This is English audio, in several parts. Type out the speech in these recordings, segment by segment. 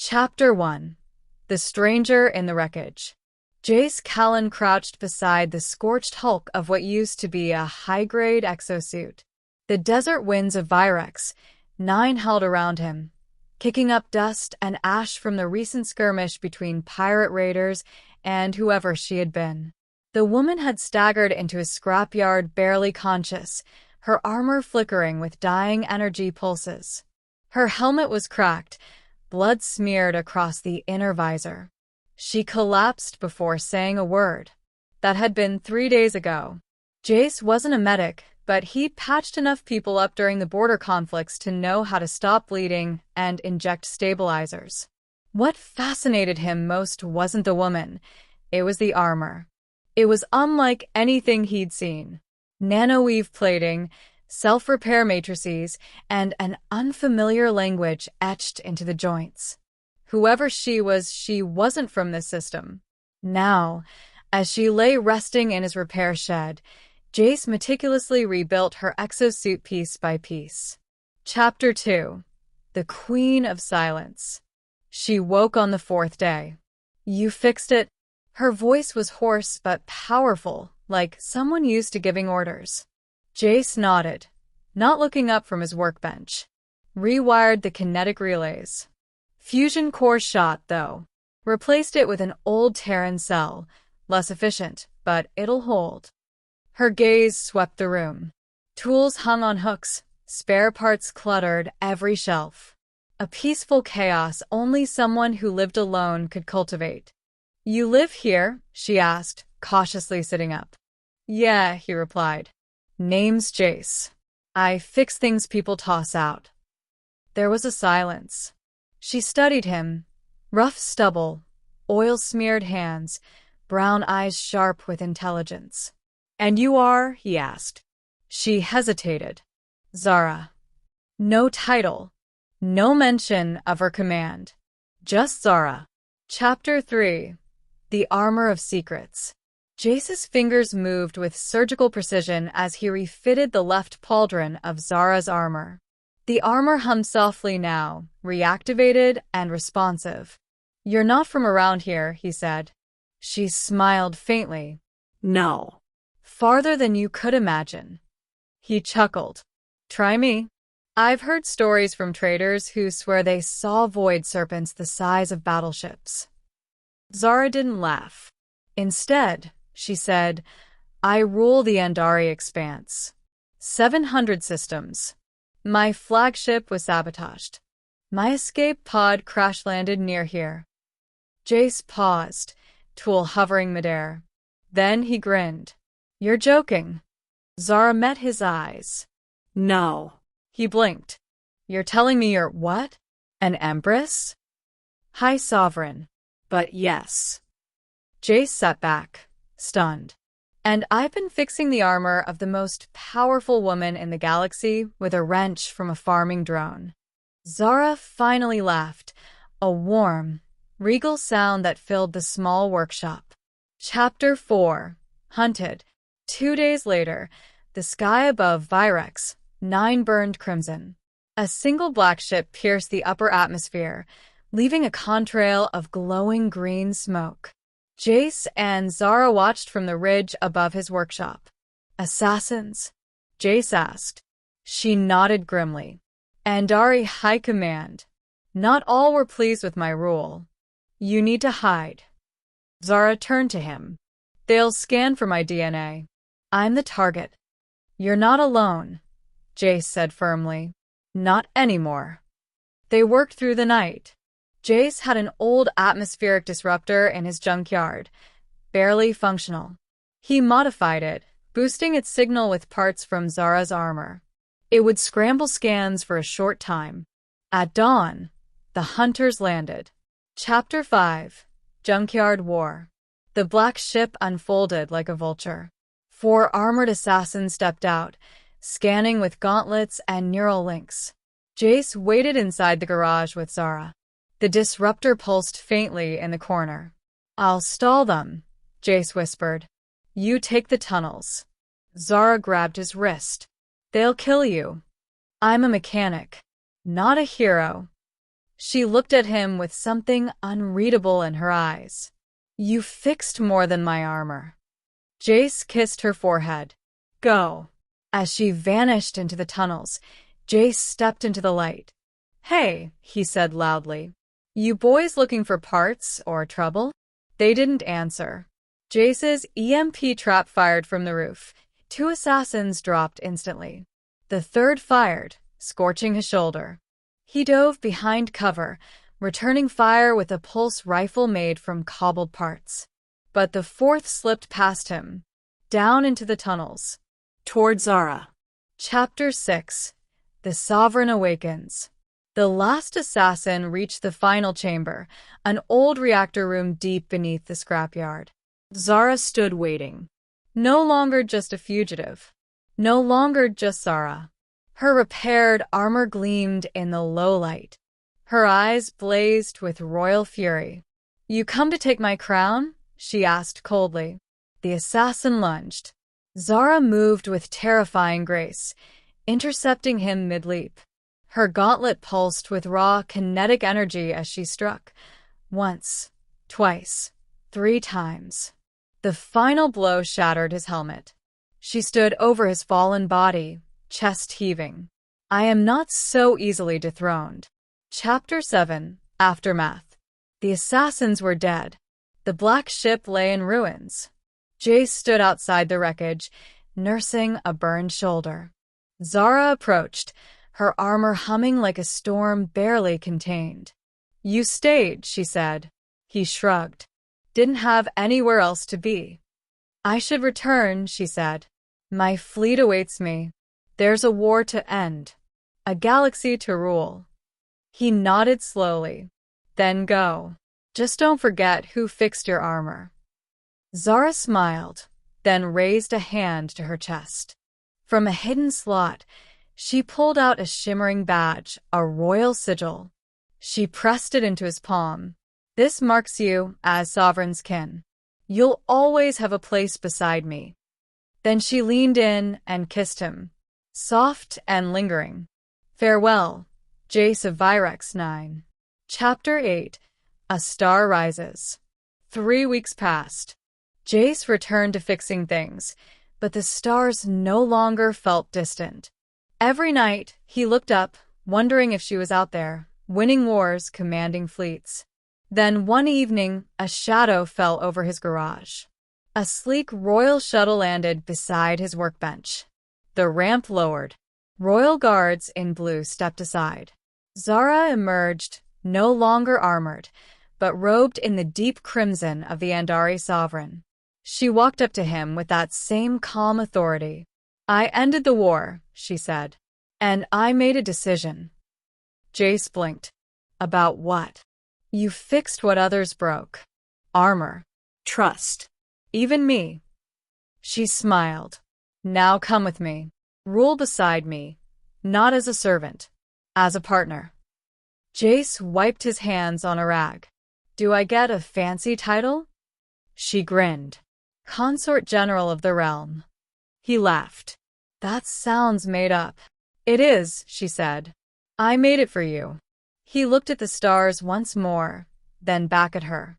Chapter 1. The Stranger in the Wreckage. Jace Callan crouched beside the scorched hulk of what used to be a high-grade exosuit. The desert winds of Virex, 9 held around him, kicking up dust and ash from the recent skirmish between pirate raiders and whoever she had been. The woman had staggered into a scrapyard barely conscious, her armor flickering with dying energy pulses. Her helmet was cracked, blood smeared across the inner visor. She collapsed before saying a word. That had been 3 days ago. Jace wasn't a medic, but he patched enough people up during the border conflicts to know how to stop bleeding and inject stabilizers. What fascinated him most wasn't the woman, it was the armor. It was unlike anything he'd seen. Nanoweave plating, self-repair matrices, and an unfamiliar language etched into the joints. Whoever she was, she wasn't from this system. Now, as she lay resting in his repair shed, Jace meticulously rebuilt her exosuit piece by piece. Chapter 2. The Queen of Silence. She woke on the 4th day. "You fixed it?" Her voice was hoarse but powerful, like someone used to giving orders. Jace nodded, not looking up from his workbench. Rewired the kinetic relays. Fusion core shot, though. Replaced it with an old Terran cell, less efficient, but it'll hold. Her gaze swept the room. Tools hung on hooks, spare parts cluttered every shelf. A peaceful chaos only someone who lived alone could cultivate. "You live here?" she asked, cautiously sitting up. "Yeah," he replied. "Name's Jace. I fix things people toss out." There was a silence. She studied him. Rough stubble, oil-smeared hands, brown eyes sharp with intelligence. "And you are?" he asked. She hesitated. "Zara." No title. No mention of her command. Just Zara. Chapter 3. The Armor of Secrets. Jace's fingers moved with surgical precision as he refitted the left pauldron of Zara's armor. The armor hummed softly now, reactivated and responsive. "You're not from around here," he said. She smiled faintly. "No." "Farther than you could imagine." He chuckled. "Try me. I've heard stories from traders who swear they saw void serpents the size of battleships." Zara didn't laugh. Instead, she said, "I rule the Andari expanse. 700 systems. My flagship was sabotaged. My escape pod crash-landed near here." Jace paused, tool hovering midair. Then he grinned. "You're joking." Zara met his eyes. "No." He blinked. "You're telling me you're what? An empress?" "High sovereign." "But yes." Jace sat back, stunned. "And I've been fixing the armor of the most powerful woman in the galaxy with a wrench from a farming drone." Zara finally laughed, a warm, regal sound that filled the small workshop. Chapter 4. Hunted. 2 days later, the sky above Virex, 9 burned crimson. A single black ship pierced the upper atmosphere, leaving a contrail of glowing green smoke. Jace and Zara watched from the ridge above his workshop. "Assassins?" Jace asked. She nodded grimly. "Andari High Command. Not all were pleased with my rule. You need to hide." Zara turned to him. "They'll scan for my DNA. I'm the target." "You're not alone," Jace said firmly. "Not anymore." They worked through the night. Jace had an old atmospheric disruptor in his junkyard, barely functional. He modified it, boosting its signal with parts from Zara's armor. It would scramble scans for a short time. At dawn, the hunters landed. Chapter 5. Junkyard War. The black ship unfolded like a vulture. 4 armored assassins stepped out, scanning with gauntlets and neural links. Jace waited inside the garage with Zara. The disruptor pulsed faintly in the corner. "I'll stall them," Jace whispered. "You take the tunnels." Zara grabbed his wrist. "They'll kill you." "I'm a mechanic, not a hero." She looked at him with something unreadable in her eyes. You fixed more than my armor. Jace kissed her forehead. Go. As she vanished into the tunnels, Jace stepped into the light. Hey, he said loudly. You boys looking for parts or trouble? They didn't answer. Jace's EMP trap fired from the roof. 2 assassins dropped instantly. The third fired, scorching his shoulder. He dove behind cover, returning fire with a pulse rifle made from cobbled parts. But the fourth slipped past him, down into the tunnels. Toward Zara. Chapter 6. The Sovereign Awakens. The last assassin reached the final chamber, an old reactor room deep beneath the scrapyard. Zara stood waiting. No longer just a fugitive. No longer just Zara. Her repaired armor gleamed in the low light. Her eyes blazed with royal fury. You come to take my crown? She asked coldly. The assassin lunged. Zara moved with terrifying grace, intercepting him mid-leap. Her gauntlet pulsed with raw, kinetic energy as she struck. Once, twice, 3 times. The final blow shattered his helmet. She stood over his fallen body, chest heaving. I am not so easily dethroned. Chapter 7. Aftermath. The assassins were dead. The black ship lay in ruins. Jace stood outside the wreckage, nursing a burned shoulder. Zara approached, her armor humming like a storm barely contained. You stayed, she said. He shrugged. Didn't have anywhere else to be. I should return, she said. My fleet awaits me. There's a war to end. A galaxy to rule. He nodded slowly. Then go. Just don't forget who fixed your armor. Zara smiled, then raised a hand to her chest. From a hidden slot, she pulled out a shimmering badge, a royal sigil. She pressed it into his palm. This marks you as Sovereign's kin. You'll always have a place beside me. Then she leaned in and kissed him, soft and lingering. Farewell, Jace of Virex 9. Chapter 8. A Star Rises. 3 weeks passed. Jace returned to fixing things, but the stars no longer felt distant. Every night, he looked up, wondering if she was out there, winning wars, commanding fleets. Then one evening, a shadow fell over his garage. A sleek royal shuttle landed beside his workbench. The ramp lowered. Royal guards in blue stepped aside. Zara emerged, no longer armored, but robed in the deep crimson of the Andari sovereign. She walked up to him with that same calm authority. I ended the war, she said. And I made a decision. Jace blinked. About what? You fixed what others broke. Armor. Trust. Even me. She smiled. Now come with me. Rule beside me. Not as a servant. As a partner. Jace wiped his hands on a rag. Do I get a fancy title? She grinned. Consort General of the Realm. He laughed. That sounds made up. It is, she said. I made it for you. He looked at the stars once more, then back at her.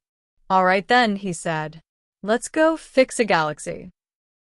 All right then, he said. Let's go fix a galaxy.